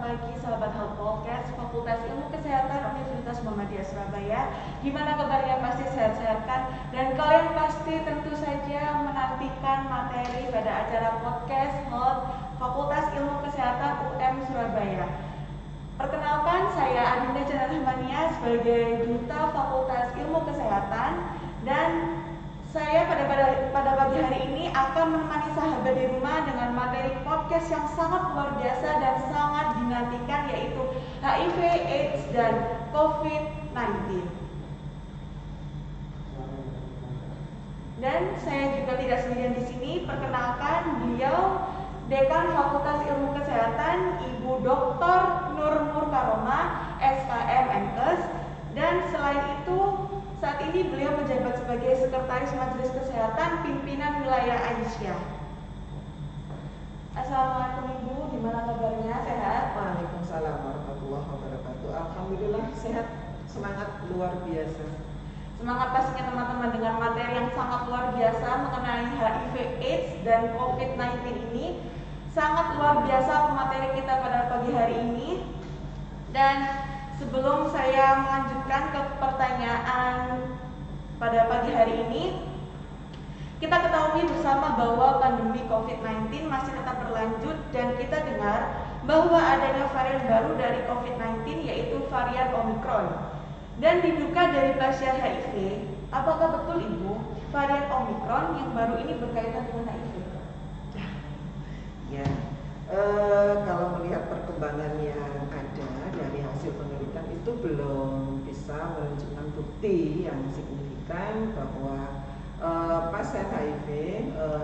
pagi sahabat Health Podcast Fakultas Ilmu Kesehatan Universitas Muhammadiyah Surabaya. Gimana kabarnya? Pasti sehat-sehat kan? Dan kalian pasti tentu saja menantikan materi pada acara podcast Health Fakultas Ilmu Kesehatan UM Surabaya. Perkenalkan, saya Adinda Chandra Rahmania sebagai Duta Fakultas Ilmu Kesehatan, dan saya pada pagi hari ini akan menemani sahabat di rumah dengan materi podcast yang sangat luar biasa dan sangat dinantikan, yaitu HIV, AIDS, dan COVID-19. Dan saya juga tidak sendirian di sini. Perkenalkan, beliau Dekan Fakultas Ilmu Kesehatan, Ibu Dr. Nur Karoma, SKM MKes, dan selain itu saat ini beliau menjabat sebagai Sekretaris Majelis Kesehatan Pimpinan Wilayah Aisyah. Assalamualaikum Ibu, gimana kabarnya? Sehat? Waalaikumsalam warahmatullahi wabarakatuh. Alhamdulillah sehat, semangat luar biasa. Semangat pastinya teman-teman dengan materi yang sangat luar biasa mengenai HIV, AIDS, dan COVID-19 ini. Sangat luar biasa pemateri kita pada pagi hari ini. Dan sebelum saya melanjutkan ke pertanyaan pada pagi hari ini, kita ketahui bersama bahwa pandemi COVID-19 masih tetap berlanjut, dan kita dengar bahwa adanya varian baru dari COVID-19, yaitu varian Omicron. Dan diduga dari pasien HIV, apakah betul Ibu varian Omicron yang baru ini berkaitan dengan HIV? Ya, kalau melihat perkembangan yang ada dari hasil penelitian itu belum bisa menunjukkan bukti yang signifikan bahwa pasien HIV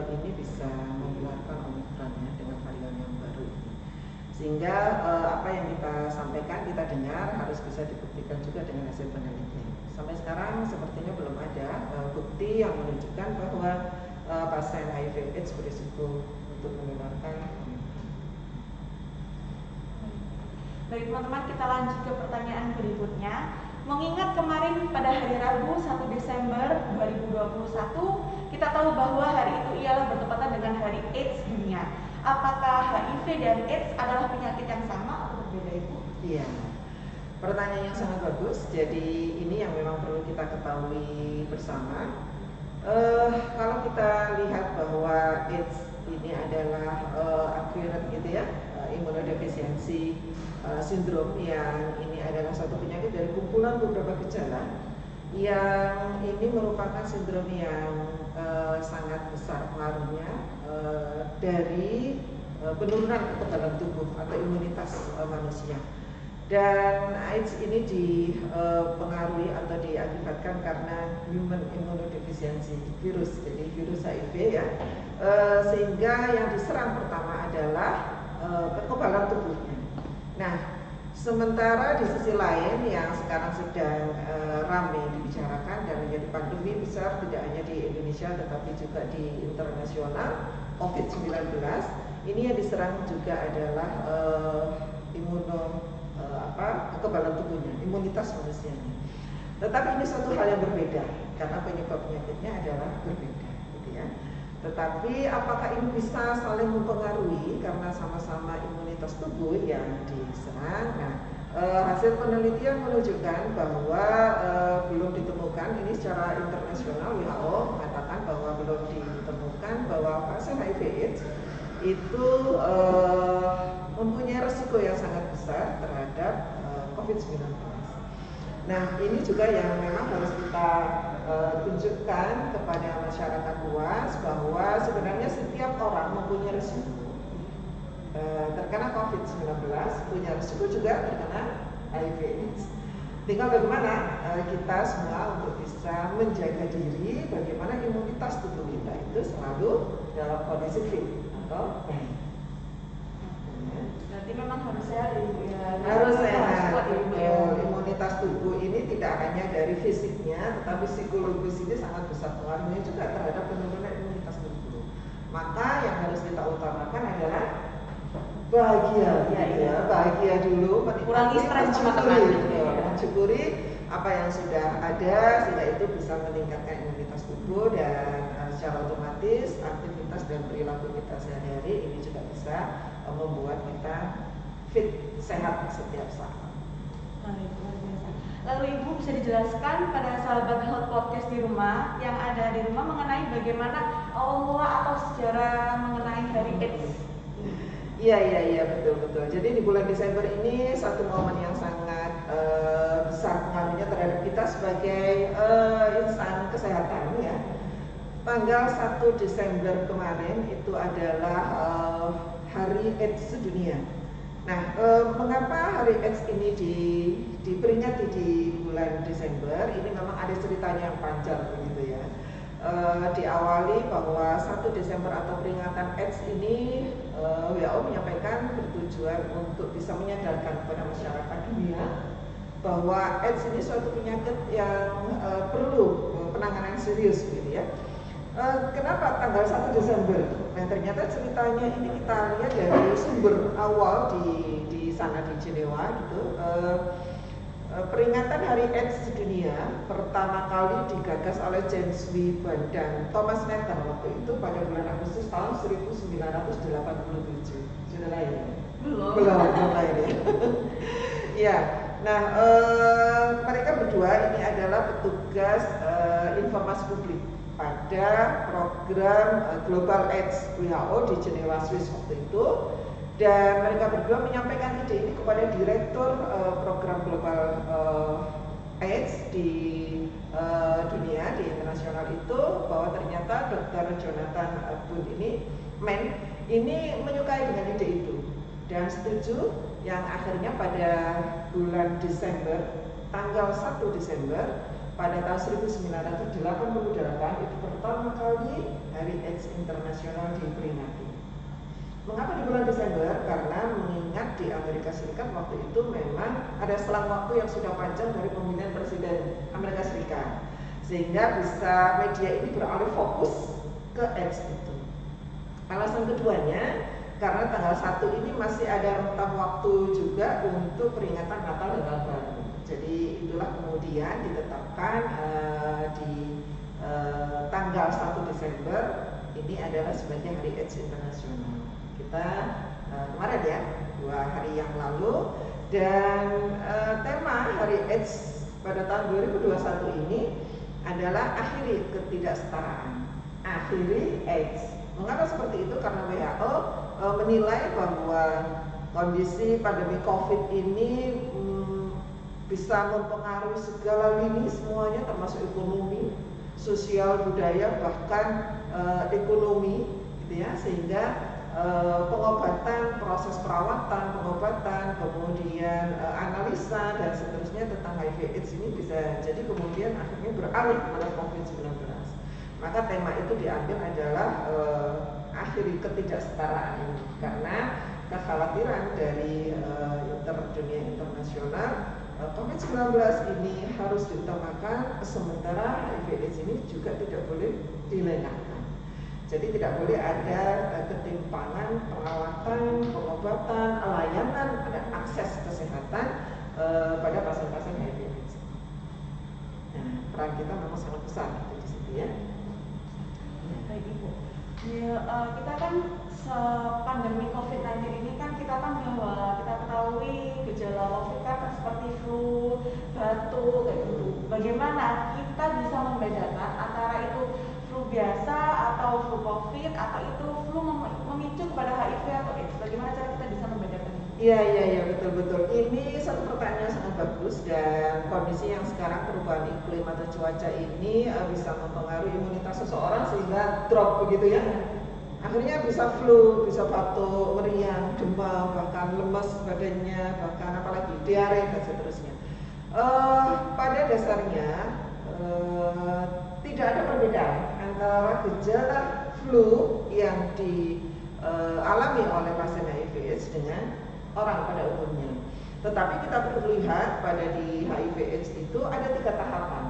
ini bisa menularkan Omicron dengan varian yang baru ini. Sehingga apa yang kita sampaikan, kita dengar harus bisa dibuktikan juga dengan hasil penelitian. Sampai sekarang sepertinya belum ada bukti yang menunjukkan bahwa pasien HIV/AIDS berisiko untuk menularkan Omicron. Baik teman-teman, kita lanjut ke pertanyaan berikutnya. Mengingat kemarin pada hari Rabu 1 Desember 2021, kita tahu bahwa hari itu ialah bertepatan dengan Hari AIDS Dunia. Apakah HIV dan AIDS adalah penyakit yang sama atau berbeda, Ibu? Iya, pertanyaan yang sangat bagus. Jadi ini yang memang perlu kita ketahui bersama. Kalau kita lihat bahwa AIDS ini adalah acquired gitu ya, immunodefisiency syndrome, yang ini adalah satu penyakit dari kumpulan beberapa gejala yang ini merupakan sindrom yang sangat besar pengaruhnya dari penurunan kekebalan tubuh atau imunitas manusia. Dan AIDS ini dipengaruhi atau diakibatkan karena human immunodeficiency virus, jadi virus HIV ya, sehingga yang diserang pertama adalah kekebalan tubuhnya. Nah, sementara di sisi lain yang sekarang sedang ramai dibicarakan dan menjadi pandemi besar tidak hanya di Indonesia tetapi juga di internasional, COVID-19, ini yang diserang juga adalah kekebalan tubuhnya, imunitas manusianya. Tetapi ini suatu hal yang berbeda karena penyebab penyakitnya adalah berbeda, gitu ya. Tetapi apakah ini bisa saling mempengaruhi karena sama-sama imunitas tubuh yang diserang? Nah, hasil penelitian menunjukkan bahwa belum ditemukan, ini secara internasional WHO mengatakan bahwa belum ditemukan bahwa pasien HIV/AIDS itu mempunyai resiko yang sangat besar terhadap COVID-19. Nah, ini juga yang memang harus kita tunjukkan kepada masyarakat luas bahwa sebenarnya setiap orang mempunyai risiko terkena COVID-19, punya risiko juga terkena HIV/AIDS. Tinggal bagaimana kita semua untuk bisa menjaga diri, bagaimana imunitas tubuh kita itu selalu dalam kondisi fit atau baik. Berarti memang harus sehat, Ibu ya. Harus sehat. Ibu. Imunitas tubuh ini tidak hanya dari fisiknya, tetapi psikologis ini sangat besar pengaruhnya juga terhadap penurunan imunitas tubuh. Maka yang harus kita utamakan adalah bahagia, ya. Bahagia dulu, kurangi stres teman-teman. Mensyukuri apa yang sudah ada, sehingga itu bisa meningkatkan imunitas tubuh dan secara otomatis aktivitas dan perilaku kita sehari-hari ini juga bisa membuat kita fit, sehat setiap saat. Baik, luar biasa. Lalu Ibu bisa dijelaskan pada sahabat Health Podcast di rumah yang ada di rumah mengenai bagaimana awal mula atau sejarah mengenai Hari AIDS? Iya betul. Jadi di bulan Desember ini satu momen yang sangat besar pengaruhnya terhadap kita sebagai insan kesehatan ya. Tanggal 1 Desember kemarin itu adalah Hari AIDS Sedunia. Nah, mengapa Hari AIDS ini diperingati di bulan Desember? Ini memang ada ceritanya yang panjang begitu ya. Diawali bahwa 1 Desember atau peringatan AIDS ini WHO menyampaikan bertujuan untuk bisa menyadarkan kepada masyarakat dunia bahwa AIDS ini suatu penyakit yang perlu penanganan serius gitu ya. Kenapa tanggal 1 Desember? Nah ternyata ceritanya ini kita lihat dari sumber awal di sana di Jenewa gitu. Peringatan Hari AIDS Sedunia pertama kali digagas oleh James Webb dan Thomas Nathan waktu itu pada bulan Agustus tahun 1987. Sudah lahir? Belum lahir ya. Ya, nah mereka berdua ini adalah petugas informasi publik pada program Global AIDS WHO di Jenewa, Swiss waktu itu. Dan mereka berdua menyampaikan ide ini kepada direktur program Global AIDS di dunia, di internasional itu, bahwa ternyata Dr. Jonathan Boone ini menyukai dengan ide itu dan setuju, yang akhirnya pada bulan Desember, tanggal 1 Desember pada tahun 1988 itu pertama kali Hari AIDS Internasional diperingati. Mengapa di bulan Desember? Karena mengingat di Amerika Serikat waktu itu memang ada selang waktu yang sudah panjang dari pemilihan presiden Amerika Serikat, sehingga bisa media ini beralih fokus ke AIDS itu. Alasan keduanya, karena tanggal 1 ini masih ada rentang waktu juga untuk peringatan Natal dan Tahun Baru. Jadi itulah kemudian ditetapkan di tanggal 1 Desember ini adalah sebagai Hari AIDS Internasional. Kita kemarin ya, 2 hari yang lalu, dan tema Hari AIDS pada tahun 2021 ini adalah akhiri ketidaksetaraan, akhiri AIDS. Mengapa seperti itu? Karena WHO menilai bahwa kondisi pandemi COVID ini bisa mempengaruhi segala lini semuanya, termasuk ekonomi, sosial, budaya, bahkan ekonomi, gitu ya, sehingga pengobatan, proses perawatan, pengobatan, kemudian analisa dan seterusnya tentang HIV/AIDS ini bisa jadi kemudian akhirnya beralih kepada COVID-19. Maka tema itu diambil adalah akhiri ketidaksetaraan ini, karena kekhawatiran dari dunia internasional COVID-19 ini harus diutamakan, sementara HIV/AIDS ini juga tidak boleh dilengahkan. Jadi tidak boleh ada ketimpangan perawatan, pengobatan, layanan, ada akses kesehatan pada pasien-pasien HIV/AIDS. Nah, peran kita memang sangat besar di situ ya. Baik Ibu. Ya, kita kan pandemi COVID-19 ini kan kita ketahui gejala COVID kan seperti flu, batuk, kayak gitu. Bagaimana kita bisa membedakan antara itu flu biasa atau flu COVID atau itu flu memicu kepada HIV atau AIDS? Bagaimana cara kita bisa membedakan? Iya betul. Ini satu pertanyaan yang sangat bagus, dan kondisi yang sekarang perubahan iklim atau cuaca ini bisa mempengaruhi imunitas seseorang sehingga drop begitu ya. Akhirnya bisa flu, bisa batuk, meriang, demam, bahkan lemas badannya, bahkan apalagi diare dan seterusnya. Pada dasarnya tidak ada perbedaan antara gejala flu yang dialami oleh pasien HIV/AIDS dengan orang pada umumnya. Tetapi kita perlu lihat pada di HIV/AIDS itu ada 3 tahapan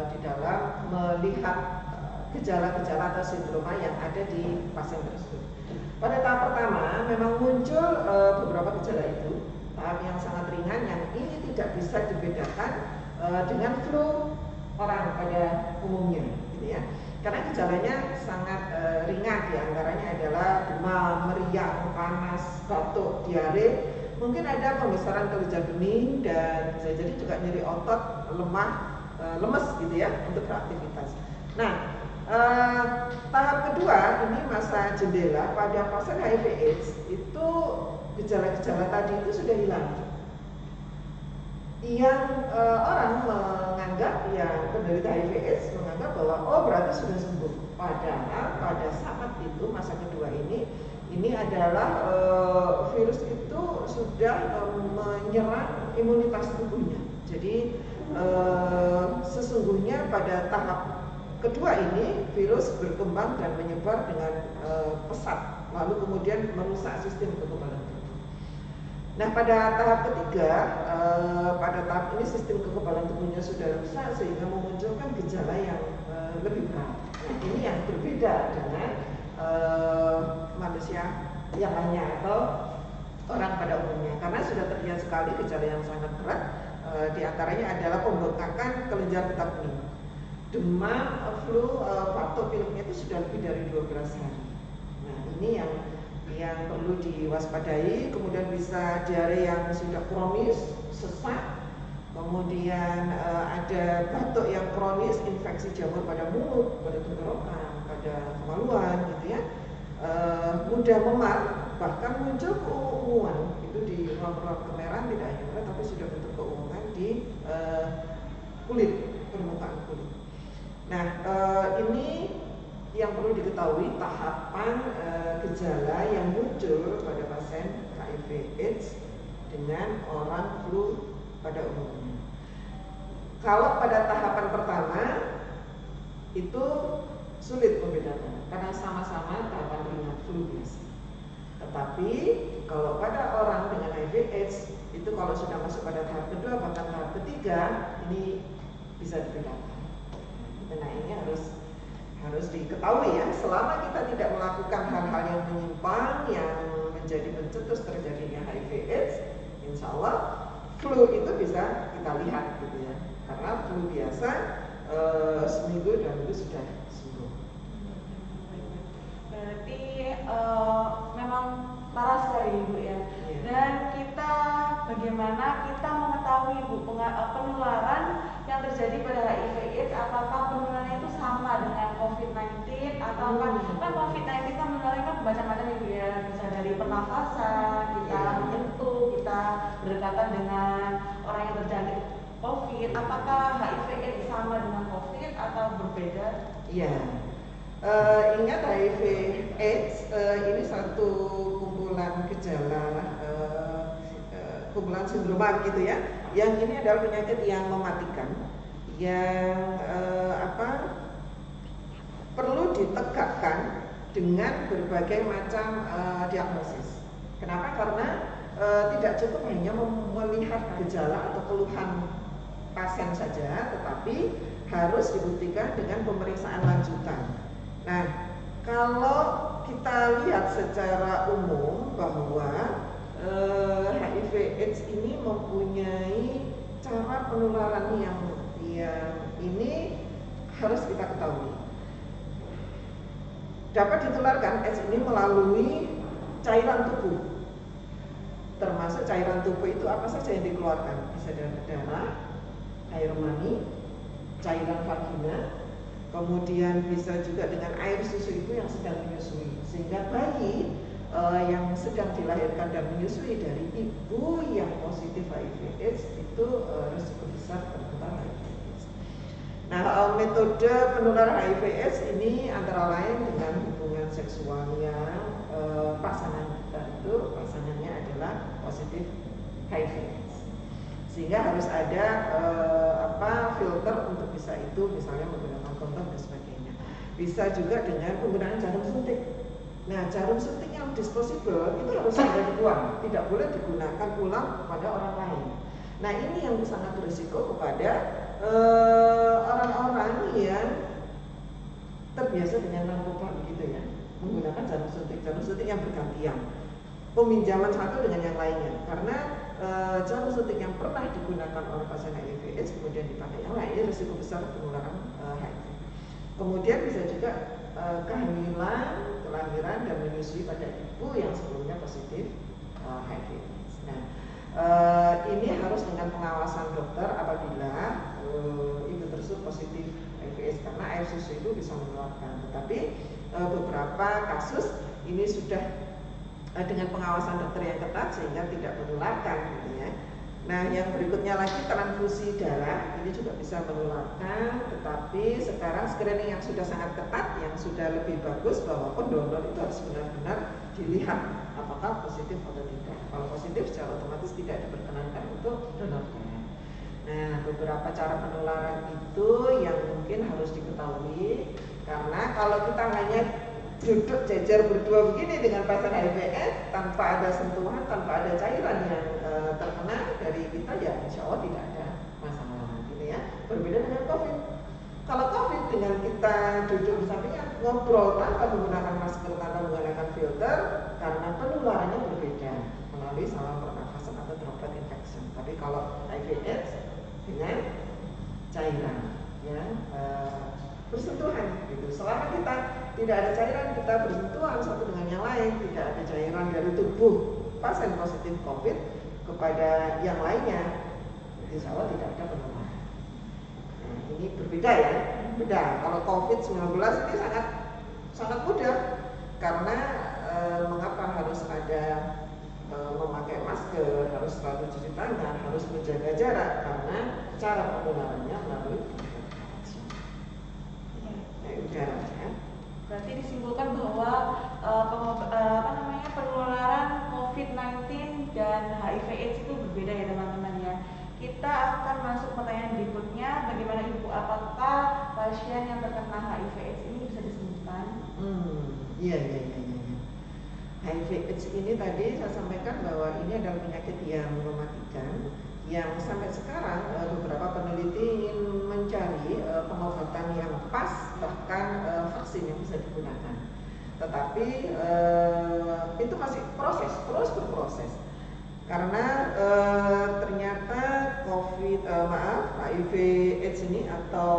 di dalam melihat gejala-gejala atau sindroma yang ada di pasien tersebut. Pada tahap pertama memang muncul beberapa gejala itu, tahap yang sangat ringan yang ini tidak bisa dibedakan dengan flu orang pada umumnya, gitu ya. Karena gejalanya sangat ringan, diantaranya adalah demam, meriang, panas, batuk, diare, mungkin ada pembesaran kelenjar bening dan bisa jadi juga nyeri otot, lemah, lemes gitu ya untuk beraktivitas. Nah, tahap kedua ini masa jendela pada pasien HIV/AIDS itu gejala-gejala tadi itu sudah hilang. Yang orang menganggap yang penderita HIV/AIDS menganggap bahwa oh berarti sudah sembuh. Padahal pada saat itu masa kedua ini adalah virus itu sudah menyerang imunitas tubuhnya. Jadi sesungguhnya pada tahap kedua ini virus berkembang dan menyebar dengan pesat, lalu kemudian merusak sistem kekebalan tubuh. Nah, pada tahap ketiga, pada tahap ini sistem kekebalan tubuhnya sudah rusak sehingga memunculkan gejala yang lebih berat. Nah, ini yang berbeda dengan manusia yang lainnya atau orang pada umumnya, karena sudah terlihat sekali gejala yang sangat berat. Di antaranya adalah pembengkakan kelenjar getah bening, demam, flu, batuk pileknya itu sudah lebih dari 12 hari. Nah, ini yang perlu diwaspadai. Kemudian bisa diare yang sudah kronis, sesak, kemudian ada batuk yang kronis, infeksi jamur pada mulut, pada tenggorokan, pada kemaluan gitu ya, mudah memar, bahkan muncul keunguan itu di ruang-ruang kemerahan, tidak hanya merah tapi sudah bentuk keunguan di kulit, permukaan kulit. Nah, ini yang perlu diketahui tahapan gejala yang muncul pada pasien HIV/AIDS dengan orang flu pada umumnya. Kalau pada tahapan pertama itu sulit membedakan karena sama-sama tahapan ringan flu biasa. Tetapi kalau pada orang dengan HIV/AIDS itu kalau sudah masuk pada tahap kedua bahkan tahap ketiga ini bisa dibedakan. Nah, ini harus diketahui ya, selama kita tidak melakukan hal-hal yang menyimpang yang menjadi pencetus terjadinya HIV/AIDS, insya Allah flu itu bisa kita lihat gitu ya, karena flu biasa seminggu 2 minggu sudah sembuh. Berarti memang parah sekali Ibu ya. Dan kita bagaimana kita mengetahui Bu penularan yang terjadi pada HIV/AIDS, apakah penularannya itu sama dengan COVID-19 atau kan COVID-19 kan penularannya kan macam-macam Ibu ya, bisa dari pernafasan, kita menyentuh, kita berdekatan dengan orang yang terjangkit COVID. Apakah HIV/AIDS sama dengan COVID atau berbeda? Iya. Ingat HIV/AIDS ini satu kumpulan gejala, kumpulan sindroma gitu ya. Yang ini adalah penyakit yang mematikan, yang perlu ditegakkan dengan berbagai macam diagnosis. Kenapa? Karena tidak cukup hanya melihat gejala atau keluhan pasien saja, tetapi harus dibuktikan dengan pemeriksaan lanjutan. Nah, kalau kita lihat secara umum bahwa HIV/AIDS ini mempunyai cara penularan yang ini harus kita ketahui. Dapat ditularkan AIDS ini melalui cairan tubuh. Termasuk cairan tubuh itu apa saja yang dikeluarkan? Bisa dari darah, air mani, cairan vagina, kemudian bisa juga dengan air susu itu yang sedang menyusui, sehingga bayi yang sedang dilahirkan dan menyusui dari ibu yang positif HIV/AIDS itu risiko besar tertular HIV/AIDS. Nah, metode penularan HIV/AIDS ini antara lain dengan hubungan seksual yang pasangan kita itu pasangannya adalah positif HIV/AIDS, sehingga harus ada filter untuk bisa itu, misalnya menggunakan kondom dan sebagainya. Bisa juga dengan penggunaan jarum suntik. Nah, jarum suntik yang disposable itu harus segera dibuang, tidak boleh digunakan ulang kepada orang lain. Nah, ini yang sangat berisiko kepada orang-orang yang terbiasa dengan narkoba begitu ya, menggunakan jarum suntik yang bergantian, peminjaman satu dengan yang lainnya, karena jarum suntik yang pernah digunakan oleh pasien HIV/AIDS kemudian dipakai yang lain, risiko besar penularan HIV. Kemudian bisa juga kehamilan, kelahiran dan menyusui pada ibu yang sebelumnya positif HIV/AIDS. Nah, ini harus dengan pengawasan dokter apabila ibu tersebut positif HIV AIDS, karena air susu itu bisa menularkan. Tetapi beberapa kasus ini sudah dengan pengawasan dokter yang ketat sehingga tidak menularkan gitu ya. Nah, yang berikutnya lagi transfusi darah ini juga bisa menularkan, tetapi sekarang screening yang sudah sangat ketat, yang sudah lebih bagus bahwa pendonor itu harus benar-benar dilihat apakah positif atau tidak. Kalau positif secara otomatis tidak diperkenankan untuk donor darah. Nah, beberapa cara penularan itu yang mungkin harus diketahui, karena kalau kita hanya duduk jajar berdua begini dengan pasien HIV/AIDS tanpa ada sentuhan, tanpa ada cairan yang terkena dari kita, ya insya Allah tidak ada masalah gitu ya. Berbeda dengan COVID. Kalau COVID dengan kita duduk bersampingan, ngobrol tanpa menggunakan masker, tanpa menggunakan filter, karena penularannya berbeda melalui saluran pernafasan atau droplet infection. Tapi kalau HIV/AIDS dengan cairan, ya bersentuhan gitu. Selama kita tidak ada cairan, kita bersentuhan satu dengan yang lain, tidak ada cairan dari tubuh pasien positif COVID kepada yang lainnya, insya Allah tidak ada penularan. Nah, ini berbeda ya, beda. Kalau COVID-19 ini sangat mudah, karena mengapa harus ada memakai masker, harus selalu cuci tangan, harus menjaga jarak, karena cara penularannya melalui udara ya. Berarti disimpulkan bahwa penularan COVID-19 dan HIV/AIDS itu berbeda ya teman-teman ya. Kita akan masuk pertanyaan berikutnya, bagaimana Ibu, apakah pasien yang terkena HIV/AIDS ini bisa disembuhkan? Iya. HIV/AIDS ini tadi saya sampaikan bahwa ini adalah penyakit yang mematikan, yang sampai sekarang beberapa peneliti ingin mencari pengobatan yang pas, bahkan vaksin yang bisa digunakan. Tetapi itu masih terus berproses. Karena ternyata HIV/AIDS ini atau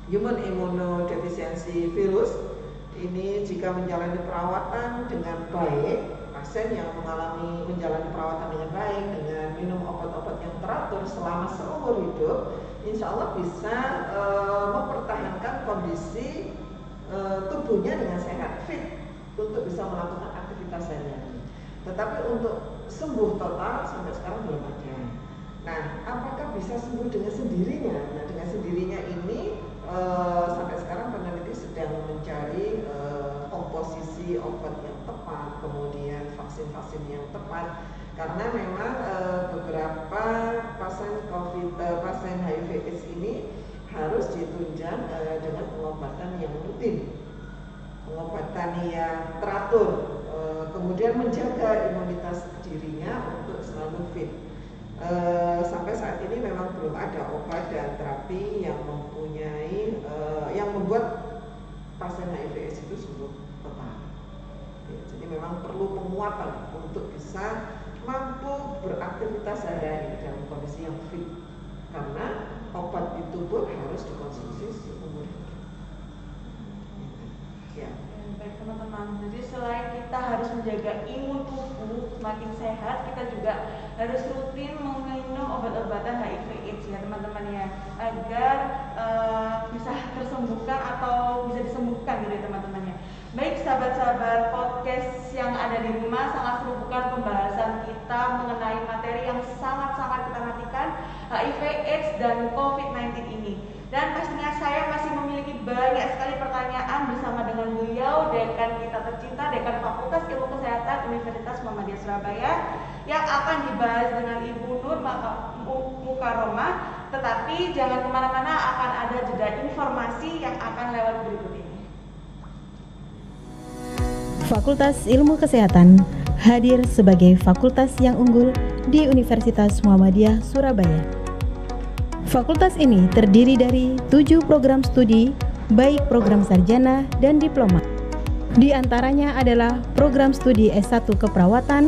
Human Immunodeficiency Virus ini jika menjalani perawatan dengan baik, pasien yang menjalani perawatan dengan baik, dengan minum obat-obat yang teratur selama seumur hidup, insya Allah bisa mempertahankan kondisi tubuhnya dengan sehat, fit untuk bisa melakukan aktivitas sehari-hari. Tetapi untuk sembuh total sampai sekarang belum ada. Nah, apakah bisa sembuh dengan sendirinya? Nah, dengan sendirinya ini sampai sekarang peneliti sedang mencari komposisi obat yang tepat, kemudian vaksin-vaksin yang tepat, karena memang beberapa pasien HIV/AIDS ini harus ditunjang dengan pengobatan yang rutin, pengobatan yang teratur, kemudian menjaga imunitas dirinya untuk selalu fit. Sampai saat ini memang belum ada obat dan terapi yang mempunyai yang membuat pasien HIV/AIDS itu sembuh total. Ya, jadi memang perlu penguatan untuk bisa mampu beraktivitas sehari-hari dalam kondisi yang fit, karena obat itu pun harus dikonsumsi seumur hidup. Ya. Baik teman-teman, jadi selain kita harus menjaga imun tubuh semakin sehat, kita juga harus rutin meminum obat-obatan HIV/AIDS ya teman-teman ya, agar bisa tersembuhkan atau bisa disembuhkan gitu ya teman-teman ya. Baik sahabat-sahabat podcast yang ada di rumah, sangat seru bukan pembahasan kita mengenai materi yang sangat-sangat kita nantikan, HIV/AIDS dan COVID-19 ini. Dan pastinya saya masih memiliki banyak sekali pertanyaan bersama dengan beliau, dekan kita tercinta, dekan Fakultas Ilmu Kesehatan Universitas Muhammadiyah Surabaya, yang akan dibahas dengan Ibu Nur Mukaromah. Tetapi jangan kemana-mana, akan ada jeda informasi yang akan lewat berikut ini. Fakultas Ilmu Kesehatan hadir sebagai fakultas yang unggul di Universitas Muhammadiyah Surabaya. Fakultas ini terdiri dari 7 program studi, baik program sarjana dan diploma. Di antaranya adalah program studi S1 Keperawatan,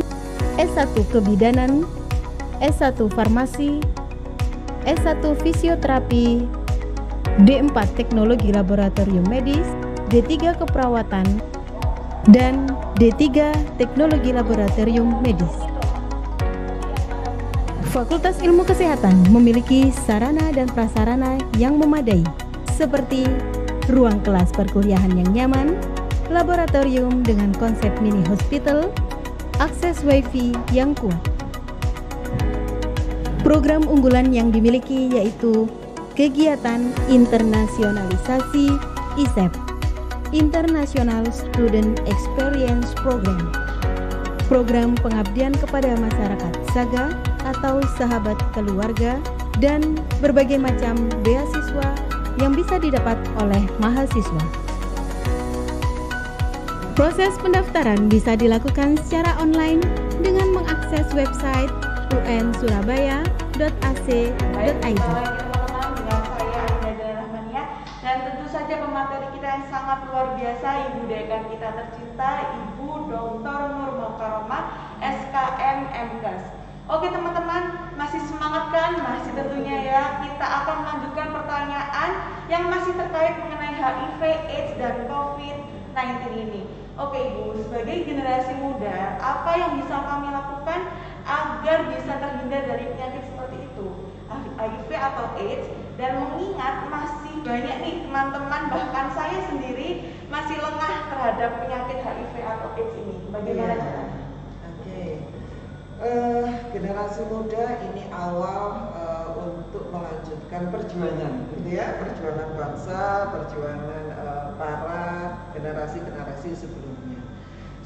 S1 Kebidanan, S1 Farmasi, S1 Fisioterapi, D4 Teknologi Laboratorium Medis, D3 Keperawatan, dan D3 Teknologi Laboratorium Medis. Fakultas Ilmu Kesehatan memiliki sarana dan prasarana yang memadai, seperti ruang kelas perkuliahan yang nyaman, laboratorium dengan konsep mini hospital, akses wifi yang kuat. Program unggulan yang dimiliki yaitu kegiatan internasionalisasi ISEP, International Student Experience Program, program pengabdian kepada masyarakat SAGA atau sahabat keluarga, dan berbagai macam beasiswa yang bisa didapat oleh mahasiswa. Proses pendaftaran bisa dilakukan secara online dengan mengakses website unsurabaya.ac.id. Teman-teman, dengan saya Ainda Rahmania, dan tentu saja pemateri kita yang sangat luar biasa, Ibu Dekan kita tercinta, Ibu Dr. Nur Mokaromah, SKM MKes. Oke teman-teman, masih semangat kan? Masih tentunya ya. Kita akan melanjutkan pertanyaan yang masih terkait mengenai HIV, AIDS, dan COVID-19 ini. Oke Ibu, sebagai generasi muda, apa yang bisa kami lakukan agar bisa terhindar dari penyakit seperti itu, HIV atau AIDS? Dan mengingat masih banyak nih teman-teman, bahkan saya sendiri masih lengah terhadap penyakit HIV atau AIDS ini. Bagaimana caranya? Generasi muda ini awal untuk melanjutkan perjuangan, gitu ya, perjuangan bangsa, perjuangan para generasi-generasi sebelumnya,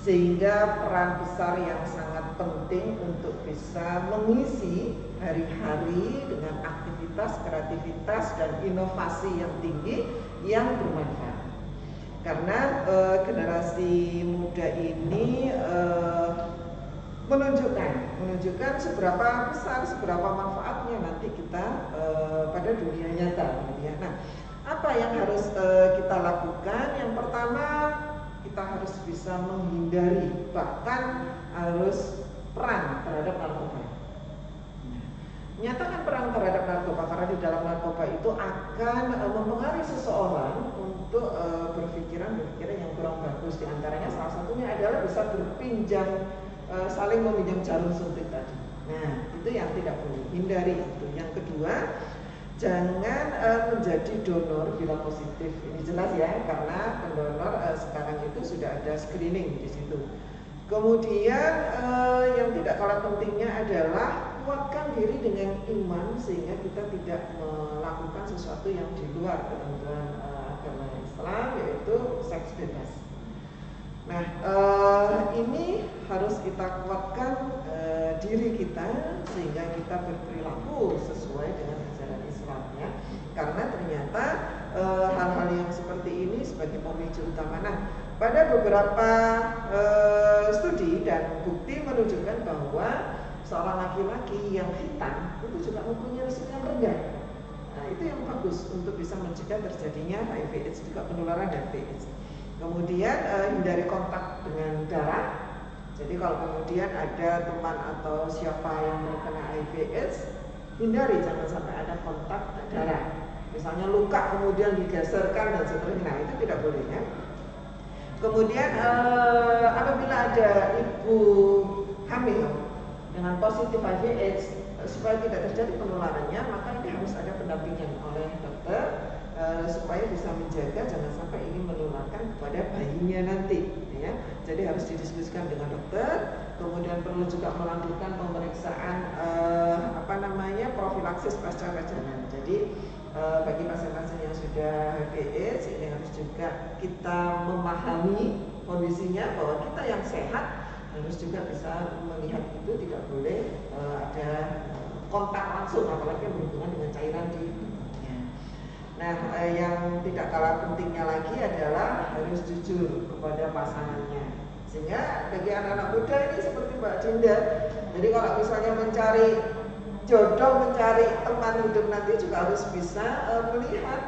sehingga peran besar yang sangat penting untuk bisa mengisi hari-hari dengan aktivitas, kreativitas, dan inovasi yang tinggi yang bermanfaat. Karena generasi muda ini menunjukkan seberapa besar, seberapa manfaatnya nanti kita pada dunia nyata, gitu ya. Nah, apa yang harus kita lakukan? Yang pertama, kita harus bisa menghindari, bahkan harus perang terhadap narkoba. Menyatakan perang terhadap narkoba, karena di dalam narkoba itu akan mempengaruhi seseorang untuk berpikiran yang kurang bagus. Di antaranya salah satunya adalah bisa berpinjam, saling meminjam jarum suntik tadi. Nah, itu yang tidak boleh, hindari itu. Yang kedua, jangan menjadi donor bila positif. Ini jelas ya, karena pendonor sekarang itu sudah ada screening di situ. Kemudian yang tidak kalah pentingnya adalah kuatkan diri dengan iman, sehingga kita tidak melakukan sesuatu yang di luar ketentuan agama Islam, yaitu seks bebas. Nah, ini harus kita kuatkan diri kita, sehingga kita berperilaku sesuai dengan ajaran Islam ya. Karena ternyata hal-hal yang seperti ini sebagai pemicu utama. Nah, pada beberapa studi dan bukti menunjukkan bahwa seorang laki-laki yang hitam itu juga mempunyai risiko yang rendah. Nah, itu yang bagus untuk bisa mencegah terjadinya HIV/AIDS, juga penularan HIV/AIDS. Kemudian hindari kontak dengan darah. Jadi kalau kemudian ada teman atau siapa yang terkena HIV/AIDS, hindari, jangan sampai ada kontak darah. Misalnya luka kemudian digeserkan dan seterusnya, nah, itu tidak boleh ya. Kemudian apabila ada ibu hamil dengan positif HIV/AIDS, supaya tidak terjadi penularannya, maka ini harus ada pendampingan oleh dokter supaya bisa menjaga jangan sampai ini menularkan kepada bayinya nanti ya. Jadi harus didiskusikan dengan dokter. Kemudian perlu juga melanjutkan pemeriksaan profilaksis pasca pacaran. Jadi bagi pasien-pasien yang sudah HIV/AIDS ini harus juga kita memahami kondisinya, bahwa kita yang sehat harus juga bisa melihat itu tidak boleh ada kontak langsung, apalagi berhubungan dengan cairan di tubuhnya. Nah, yang tidak kalah pentingnya lagi adalah harus jujur kepada pasangannya. Sehingga bagi anak-anak muda ini seperti Mbak Dinda, jadi kalau misalnya mencari jodoh, mencari teman hidup nanti juga harus bisa melihat,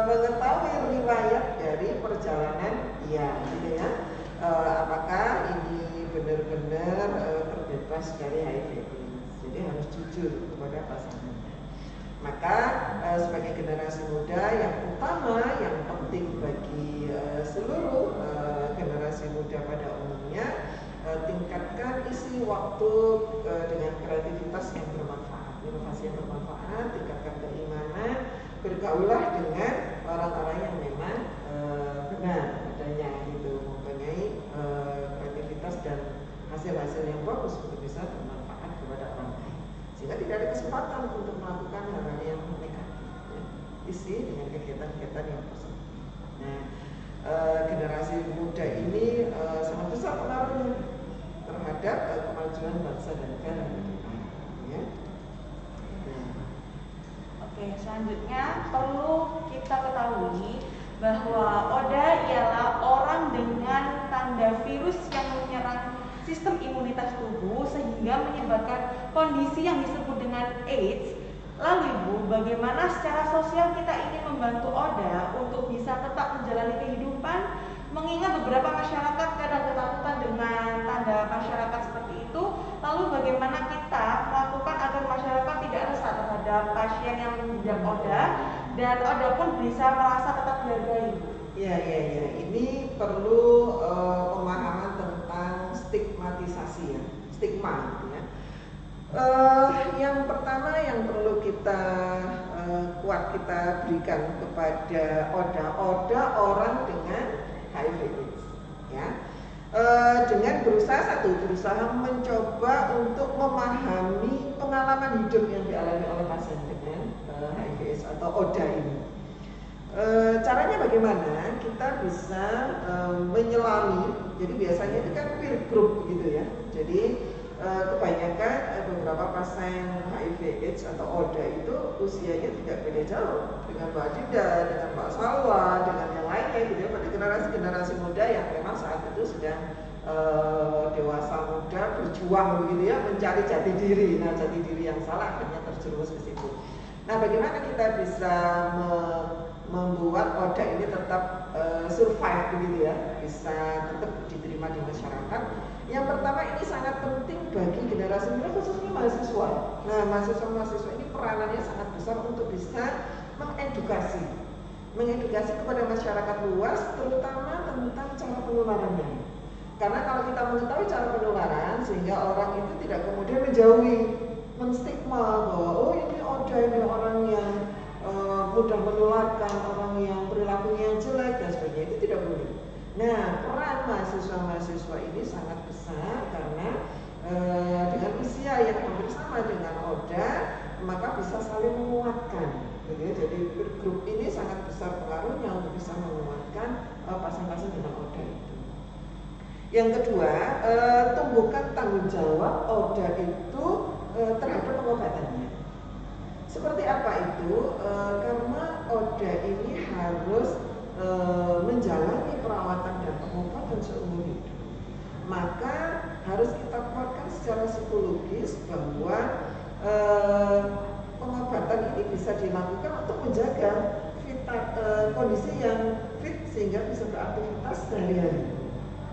mengetahui riwayat dari perjalanan dia, gitu ya. Apakah ini benar-benar terbebas dari HIV/AIDS. Jadi harus jujur kepada pasangannya. Maka sebagai generasi muda, yang utama, yang penting bagi seluruh generasi muda pada umumnya tingkatkan isi waktu dengan kreativitas yang bermanfaat, inovasi yang bermanfaat, tingkatkan keimanan, bergaulah dengan orang-orang yang memang benar adanya gitu, mempunyai kreativitas dan hasil-hasil yang bagus untuk bisa bermanfaat kepada orang lain, sehingga tidak ada kesempatan untuk melakukan hal-hal yang negatif ya. Isi dengan kegiatan-kegiatan yang positif. Nah, generasi muda ini sangat besar pengaruhnya terhadap kemajuan bangsa dan negara ya. Oke, selanjutnya perlu kita ketahui bahwa ODA ialah orang dengan tanda virus yang menyerang sistem imunitas tubuh sehingga menyebabkan kondisi yang disebut dengan AIDS. Lalu Ibu, bagaimana secara sosial kita ingin membantu ODA untuk bisa tetap menjalani kehidupan, mengingat beberapa masyarakat kadang ketakutan dengan tanda masyarakat seperti itu. Lalu bagaimana kita melakukan agar masyarakat tidak resah terhadap pasien yang mengidap ODA dan ODA pun bisa merasa tetap dihargai? Ya. Ini perlu pemahaman tentang stigmatisasi ya, stigma ya. Yang pertama yang perlu kita kuat kita berikan kepada ODA orang dengan HIV/AIDS ya. Dengan berusaha mencoba untuk memahami pengalaman hidup yang dialami oleh pasien dengan HIV/AIDS atau ODA ini. Caranya bagaimana? Kita bisa menyelami. Jadi biasanya itu kan peer group gitu ya. Jadi kebanyakan beberapa pasien HIV/AIDS atau ODA itu usianya tidak beda jauh dengan Mbak Dinda, dengan Mbak Salwa, dengan yang lainnya gitu ya. Pada generasi muda yang memang saat itu sedang dewasa muda berjuang begitu ya, mencari jati diri. Nah, jati diri yang salah akhirnya terjerumus ke situ. Nah, bagaimana kita bisa membuat ODA ini tetap survive begitu ya, bisa tetap diterima di masyarakat. Yang pertama ini sangat penting bagi generasi muda khususnya mahasiswa. Nah, mahasiswa ini peranannya sangat besar untuk bisa mengedukasi kepada masyarakat luas, terutama tentang cara penularannya. Karena kalau kita mengetahui cara penularan, sehingga orang itu tidak kemudian menjauhi, menstigma bahwa oh ini ODA, ini orang yang mudah menularkan, orang yang perilakunya jelek dan sebagainya, itu tidak boleh. Nah, peran mahasiswa ini sangat besar karena dengan usia yang hampir sama dengan ODA, maka bisa saling menguatkan. Jadi grup ini sangat besar pengaruhnya untuk bisa menguatkan pasien-pasien dengan ODA itu. Yang kedua, tumbuhkan tanggung jawab ODA itu terhadap pengobatannya. Seperti apa itu? Karena ODA ini harus menjalani perawatan dan pengobatan seumur hidup, maka harus kita kuatkan secara psikologis bahwa pengobatan ini bisa dilakukan untuk menjaga kondisi yang fit sehingga bisa beraktivitas sehari-hari.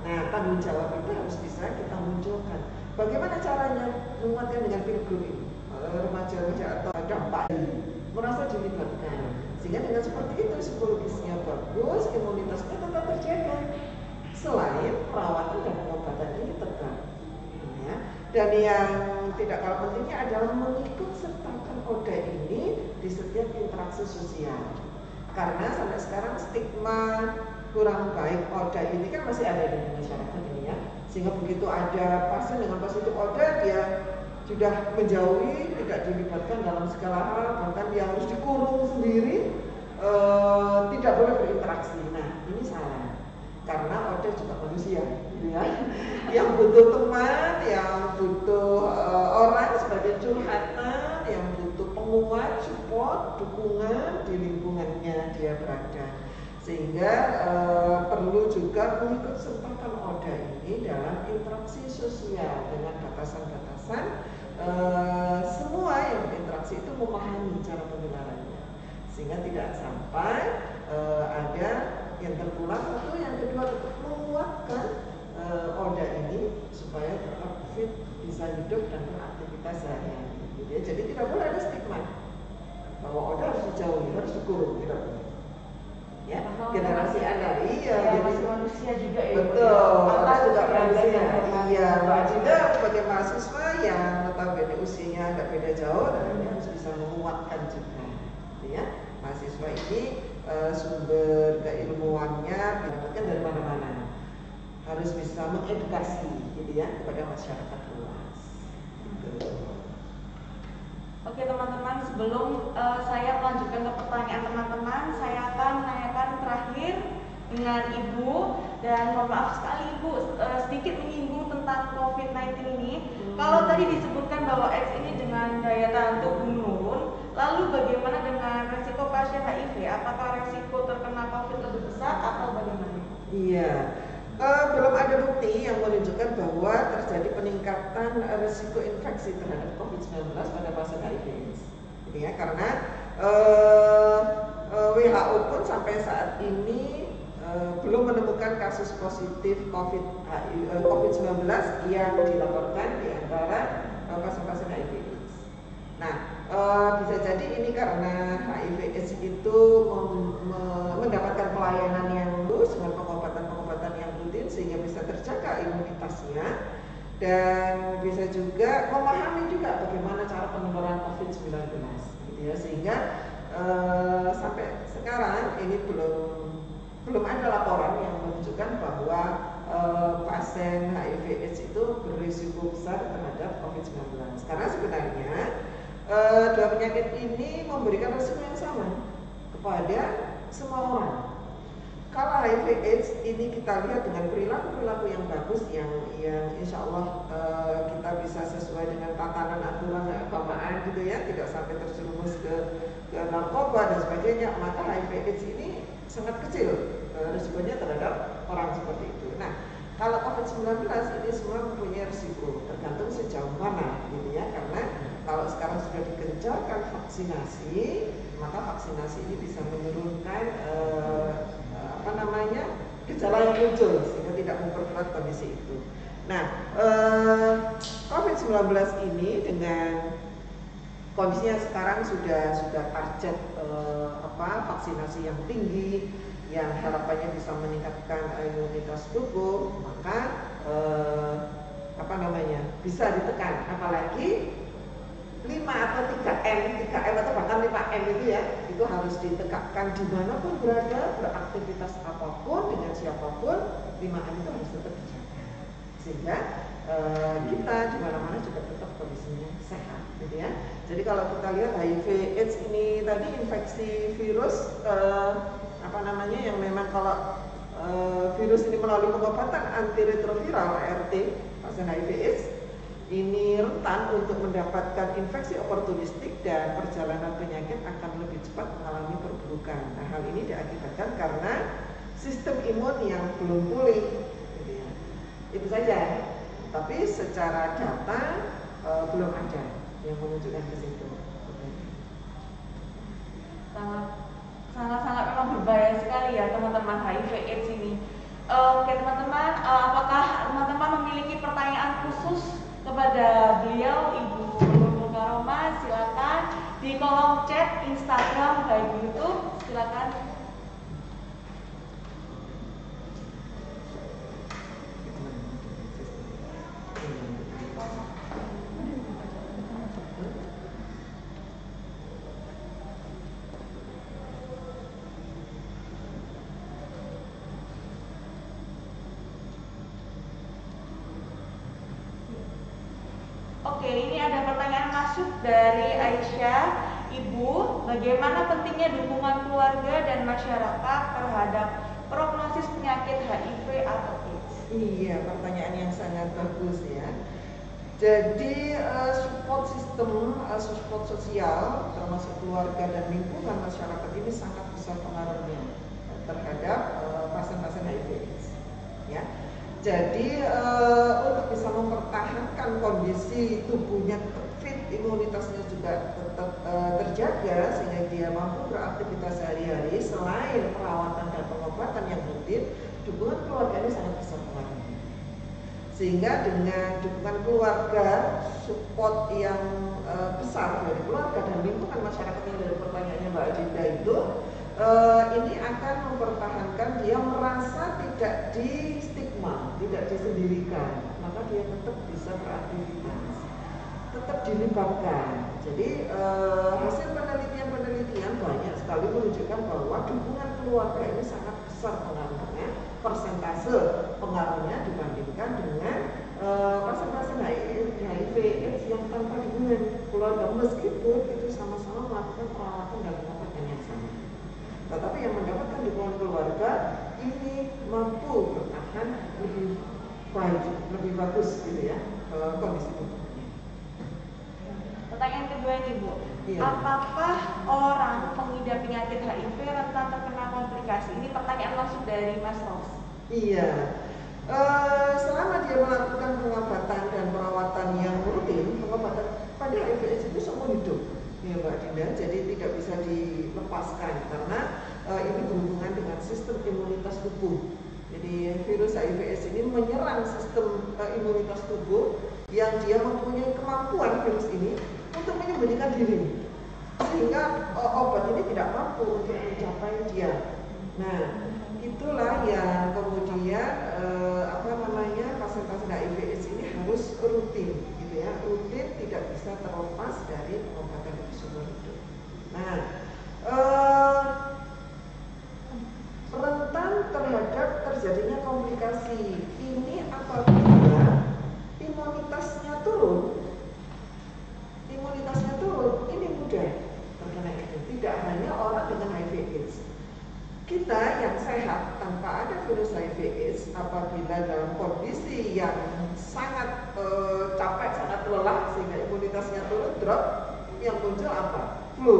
Nah, tanggung jawab itu harus bisa kita munculkan. Bagaimana caranya menguatkan dengan peer group ini? Remaja-remaja atau dampak merasa dilibatkan, sehingga dengan seperti itu psikologisnya bagus, imunitasnya tetap terjaga. Selain perawatan dan pengobatan ini tegak, ya. Dan yang tidak kalah pentingnya adalah mengikut sertakan ODA ini di setiap interaksi sosial. Karena sampai sekarang stigma kurang baik ODA ini kan masih ada di masyarakat ini ya. Sehingga begitu ada pasien dengan positif ODA, dia sudah menjauhi, tidak dilibatkan dalam segala hal, bahkan dia harus dikurung sendiri, tidak boleh berinteraksi. Nah, ini salah, karena ODA juga manusia, gitu ya, yang butuh teman, yang butuh orang sebagai curhatan, yang butuh penguat, support, dukungan di lingkungannya dia berada. Sehingga perlu juga mengikut sertakan ODA ini dalam interaksi sosial dengan batasan-batasan. Semua yang berinteraksi itu memahami cara penularannya, sehingga tidak sampai ada yang tertular. Satu, yang kedua untuk menguatkan ODA ini supaya tetap fit, bisa hidup dan beraktivitas sehari-hari. Gitu ya. Jadi tidak boleh ada stigma bahwa ODA harus dijauhi, harus dikurung, tidak boleh. Ya, generasi Anda, iya, jadi manusia juga ya. betul, harus juga manusia. Iya, Mbak Adinda sebagai mahasiswa yang notabene usianya agak beda jauh, dan ini harus bisa menguatkan juga, ya. Mahasiswa ini sumber keilmuannya didapatkan dari mana-mana, harus bisa mengedukasi, gitu ya, kepada masyarakat luas. Gitu. Oke teman-teman, sebelum saya melanjutkan ke pertanyaan teman-teman, saya akan menanyakan terakhir dengan Ibu, dan mohon maaf sekali Ibu sedikit menyinggung tentang COVID-19 ini. Kalau tadi disebutkan bahwa AIDS ini dengan daya tahan tubuh menurun, lalu bagaimana dengan resiko pasien HIV? Apakah resiko terkena COVID lebih besar atau bagaimana? Iya, belum ada bukti yang menunjukkan bahwa terjadi peningkatan risiko infeksi terhadap COVID-19 pada pasien HIV/AIDS, gitu ya, karena WHO pun sampai saat ini belum menemukan kasus positif COVID-19 yang dilaporkan di antara pasien-pasien HIV/AIDS. Nah, bisa jadi ini karena HIV/AIDS itu mendapatkan pelayanan yang lurus dengan pengobatan yang rutin sehingga bisa terjaga imunitasnya, dan bisa juga memahami juga bagaimana cara penularan COVID-19, gitu ya, sehingga sampai sekarang ini belum ada laporan yang menunjukkan bahwa pasien HIV/AIDS itu berisiko besar terhadap COVID-19. Karena sebenarnya dua penyakit ini memberikan risiko yang sama kepada semua orang. Kalau HIV/AIDS ini kita lihat dengan perilaku yang bagus, yang insya Allah kita bisa sesuai dengan tatanan aturan keagamaan, gitu ya, tidak sampai terjerumus ke narkoba dan sebagainya, maka HIV/AIDS ini sangat kecil risikonya terhadap orang seperti itu. Nah, kalau COVID-19 ini semua mempunyai risiko, tergantung sejauh mana, gitu ya, karena kalau sekarang sudah digencarkan vaksinasi, maka vaksinasi ini bisa menurunkan gejala yang muncul sehingga tidak memperberat kondisi itu. Nah, COVID-19 ini dengan kondisinya sekarang sudah target vaksinasi yang tinggi, yang harapannya bisa meningkatkan imunitas tubuh, maka bisa ditekan. Apalagi 5 atau 3M atau bahkan 5M itu ya, itu harus ditegakkan dimanapun berada, beraktivitas apapun, dengan siapapun, 5M itu harus tetap dijaga, sehingga kita di mana-mana juga tetap kondisinya sehat, gitu ya. Jadi kalau kita lihat HIV/AIDS ini tadi infeksi virus yang memang kalau virus ini melalui pengobatan antiretroviral ART, pasien HIV/AIDS ini rentan untuk mendapatkan infeksi oportunistik dan perjalanan penyakit akan lebih cepat mengalami perburukan. Nah, hal ini diakibatkan karena sistem imun yang belum pulih, gitu ya. Itu saja. Tapi secara data belum ada yang menunjukkan ke situ. Sangat memang berbahaya sekali ya teman-teman HIV/AIDS ini. Oke teman-teman, apakah teman-teman memiliki pertanyaan khusus kepada beliau Ibu Nurul Karoma? Silakan di kolom chat Instagram baik YouTube, silakan. Oke, ini ada pertanyaan masuk dari Aisyah. Ibu, bagaimana pentingnya dukungan keluarga dan masyarakat terhadap prognosis penyakit HIV atau AIDS? Iya, pertanyaan yang sangat bagus ya. Jadi support system, support sosial termasuk keluarga dan lingkungan masyarakat ini sangat besar pengaruhnya terhadap pasien-pasien HIV/AIDS. Ya. Jadi untuk bisa mempertahankan kondisi tubuhnya tetap fit, imunitasnya juga tetap terjaga sehingga dia mampu beraktivitas sehari-hari selain perawatan dan pengobatan yang rutin, dukungan keluarga ini sangat besar pengaruhnya. Sehingga dengan dukungan keluarga, support yang besar dari keluarga dan lingkungan masyarakat yang dari pertanyaannya Mbak Adinda itu, ini akan mempertahankan dia merasa tidak di stigma, tidak disendirikan. maka dia tetap bisa beraktivitas, tetap dilibatkan. Jadi hasil penelitian banyak sekali menunjukkan bahwa dukungan keluarga ini sangat besar pengaruhnya, persentase pengaruhnya dibandingkan dengan pasien-pasien HIV/AIDS yang tanpa dukungan keluarga, meskipun itu sama-sama melakukan perawatan dan pengobatan yang sama. Tetapi yang mendapatkan dukungan keluarga ini mampu bertahan lebih baik, lebih bagus gitu ya kondisi tubuhnya. Pertanyaan kedua ini Bu, Iya. apakah orang pengidap penyakit HIV rentan terkena komplikasi? Ini pertanyaan langsung dari Mas Ros. Iya. Selama dia melakukan pengobatan dan perawatan yang rutin, pengobatan pada HIV/AIDS itu seumur hidup, ya Mbak Dinda. Jadi tidak bisa dilepaskan karena ini berhubungan dengan sistem imunitas tubuh. Jadi virus HIV/AIDS ini menyerang sistem imunitas tubuh yang dia mempunyai kemampuan virus ini untuk menyembunyikan diri, sehingga obat ini tidak mampu untuk mencapai dia. Nah, itulah yang kemudian pasien-pasien HIV/AIDS ini harus rutin, gitu ya, rutin, tidak bisa terlepas dari pengobatan itu seumur hidup. Nah, rentan terhadap terjadinya komplikasi ini apabila imunitasnya turun, ini mudah terkena itu. Tidak hanya orang dengan HIV/AIDS. Kita yang sehat tanpa ada virus HIV/AIDS, apabila dalam kondisi yang sangat capek, sangat lelah sehingga imunitasnya turun, drop, yang muncul apa? Flu,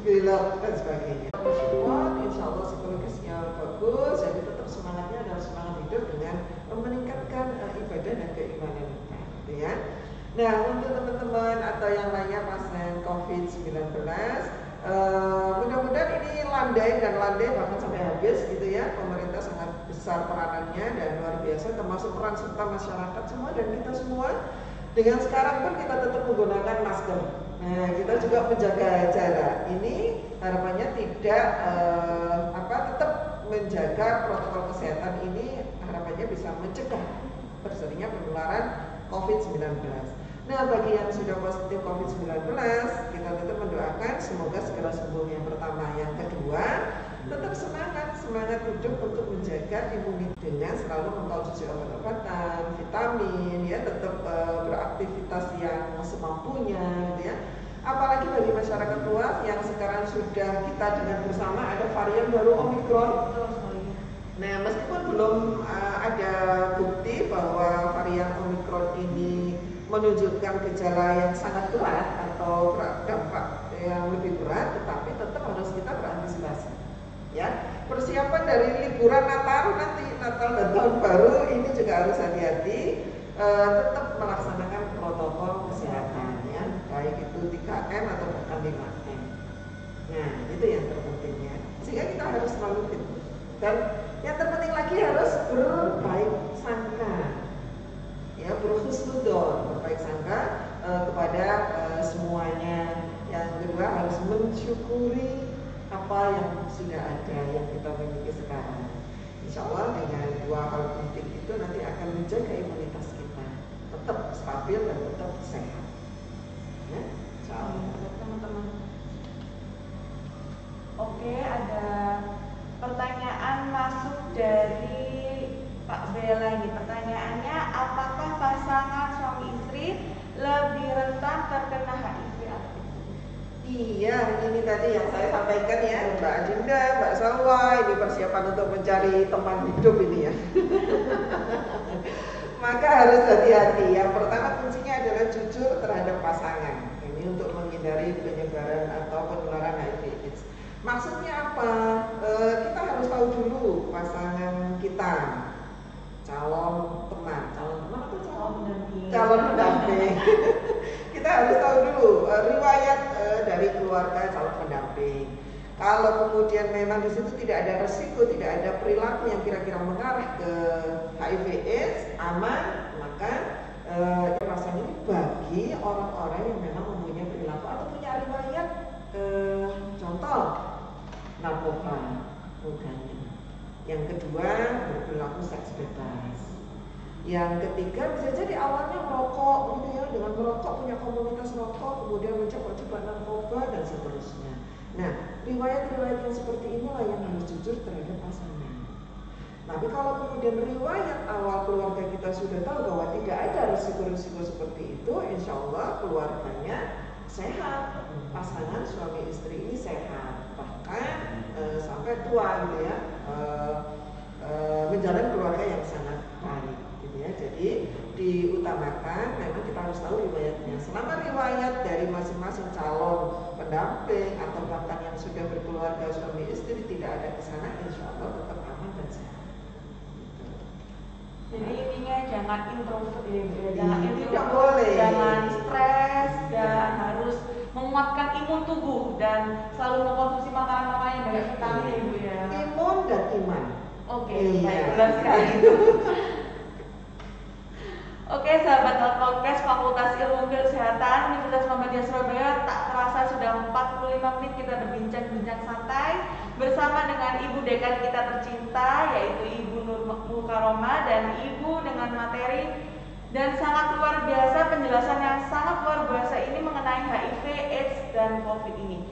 pilek dan sebagainya. Support, insya Allah psikologisnya bagus, jadi tetap semangatnya adalah semangat hidup dengan meningkatkan ibadah dan keimanan kita, gitu ya. Nah, untuk teman-teman atau yang lainnya pasien COVID-19, mudah-mudahan ini landai bahkan sampai habis gitu ya. Pemerintah sangat besar peranannya dan luar biasa, termasuk peran serta masyarakat semua dan kita semua. Dengan sekarang pun kita tetap menggunakan masker. Nah, kita juga menjaga jarak. Ini harapannya tidak tetap menjaga protokol kesehatan ini, harapannya bisa mencegah terjadinya penularan COVID-19. Nah, bagi yang sudah positif COVID-19, kita tetap mendoakan semoga segera sembuh, yang pertama. Yang kedua, tetap semangat hidup untuk menjaga imunitas dengan selalu mengkonsumsi obat-obatan, vitamin, ya, tetap beraktivitas yang semampunya, gitu ya. Apalagi bagi masyarakat luas yang sekarang sudah kita dengar bersama ada varian baru Omikron. Nah, meskipun belum ada bukti bahwa varian Omikron ini menunjukkan gejala yang sangat berat atau dampak yang lebih berat, tetapi tetap harus kita berantisipasi. Ya, persiapan dari liburan Natal dan Tahun Baru ini juga harus hati-hati, tetap melaksanakan protokol kesehatan, ya, baik itu 3M atau bahkan 5M. Nah, itu yang terpentingnya. Sehingga kita harus selalu fit. Dan yang terpenting lagi harus berbaik sangka. Ya, berhusnudzon, berbaik sangka kepada semuanya. Yang kedua harus mensyukuri apa yang sudah ada, yang kita miliki sekarang. Insya Allah dengan dua hal penting itu nanti akan menjaga imunitas kita tetap stabil dan tetap sehat. Ya, insya Allah. Teman-teman. Oke, ada pertanyaan masuk dari Pak Bella ini. Pertanyaannya, apakah pasangan suami istri lebih rentan terkena HIV? Iya, ini tadi yang saya sampaikan ya, Mbak Adinda, Mbak Salwa, ini persiapan untuk mencari teman hidup ini ya. Maka harus hati-hati. Yang pertama kuncinya adalah jujur terhadap pasangan. Ini untuk menghindari penyebaran atau penularan HIV/AIDS. Maksudnya apa? Kita harus tahu dulu pasangan kita, calon teman atau calon pendamping. Kita harus tahu dulu riwayat dari keluarga calon pendamping. Kalau kemudian memang di situ tidak ada resiko, tidak ada perilaku yang kira-kira mengarah ke HIV/AIDS, aman, maka rasanya ini bagi orang-orang yang memang mempunyai perilaku atau punya riwayat, contoh narkoba, mudanya. Yang kedua, berperilaku seks bebas. Yang ketiga bisa jadi awalnya merokok gitu ya, dengan merokok punya komunitas rokok, kemudian mencoba-coba narkoba dan seterusnya. Nah, riwayat-riwayat yang seperti inilah yang harus jujur terhadap pasangan. Tapi kalau kemudian riwayat awal keluarga kita sudah tahu bahwa tidak ada risiko-risiko seperti itu, insya Allah keluarganya sehat, pasangan suami istri ini sehat, bahkan sampai tua gitu ya, menjalani keluarga yang sangat baik gitu ya. Jadi diutamakan memang kita harus tahu riwayatnya. Selama riwayat dari masing-masing calon pendamping atau bahkan yang sudah berkeluarga suami istri tidak ada kesana, insya Allah tetap aman dan sehat. Jadi intinya jangan introvert ya, jangan tidak boleh, jangan stres dan harus menguatkan imun tubuh dan selalu mengkonsumsi makanan-makanan yang banyak vitamin ya Ibu ya. Imun dan iman. Oke, Iya. benar sekali. Oke, sahabat podcast Fakultas Ilmu Kesehatan Universitas Muhammadiyah Surabaya, tak terasa sudah 45 menit kita berbincang-bincang santai bersama dengan Ibu Dekan kita tercinta, yaitu Ibu Nur Mukaroma, dan Ibu dengan materi dan sangat luar biasa, penjelasan yang sangat luar biasa ini mengenai HIV, AIDS, dan COVID ini.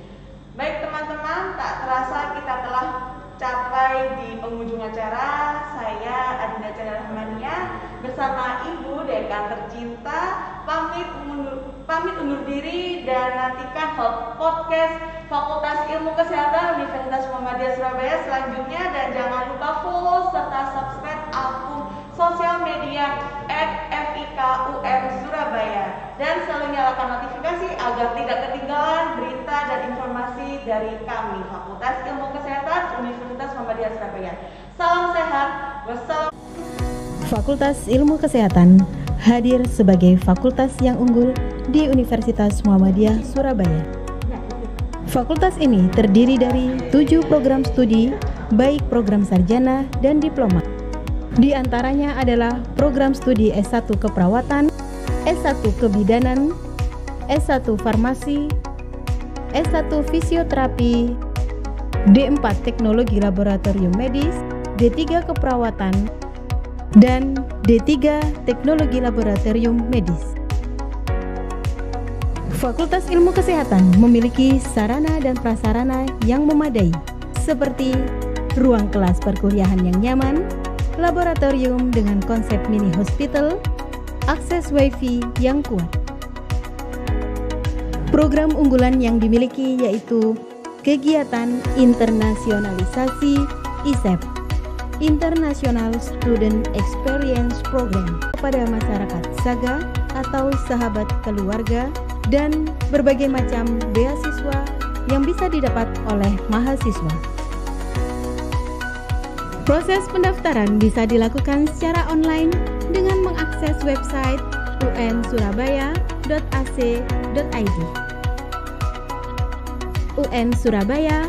Baik teman-teman, tak terasa kita telah capai di penghujung acara. Saya Adinda Chandra Rahmania bersama Ibu Dekan tercinta pamit undur diri dan nantikan podcast Fakultas Ilmu Kesehatan Universitas Muhammadiyah Surabaya selanjutnya, dan jangan lupa follow serta subscribe akun sosial media @FIKUM Surabaya dan selalu nyalakan notifikasi agar tidak ketinggalan berita dan informasi dari kami Fakultas Ilmu Kesehatan Universitas Muhammadiyah Surabaya. Salam sehat. Wassalam. Fakultas Ilmu Kesehatan hadir sebagai fakultas yang unggul di Universitas Muhammadiyah Surabaya. Fakultas ini terdiri dari 7 program studi, baik program sarjana dan diploma. Di antaranya adalah program studi S1 Keperawatan, S1 Kebidanan, S1 Farmasi, S1 Fisioterapi, D4 Teknologi Laboratorium Medis, D3 Keperawatan, dan D3 Teknologi Laboratorium Medis. Fakultas Ilmu Kesehatan memiliki sarana dan prasarana yang memadai, seperti ruang kelas perkuliahan yang nyaman, laboratorium dengan konsep mini hospital, akses wifi yang kuat. Program unggulan yang dimiliki yaitu kegiatan internasionalisasi ISEP, International Student Experience Program, kepada masyarakat SAGA atau sahabat keluarga, dan berbagai macam beasiswa yang bisa didapat oleh mahasiswa. Proses pendaftaran bisa dilakukan secara online dengan mengakses website unsurabaya.ac.id. UN Surabaya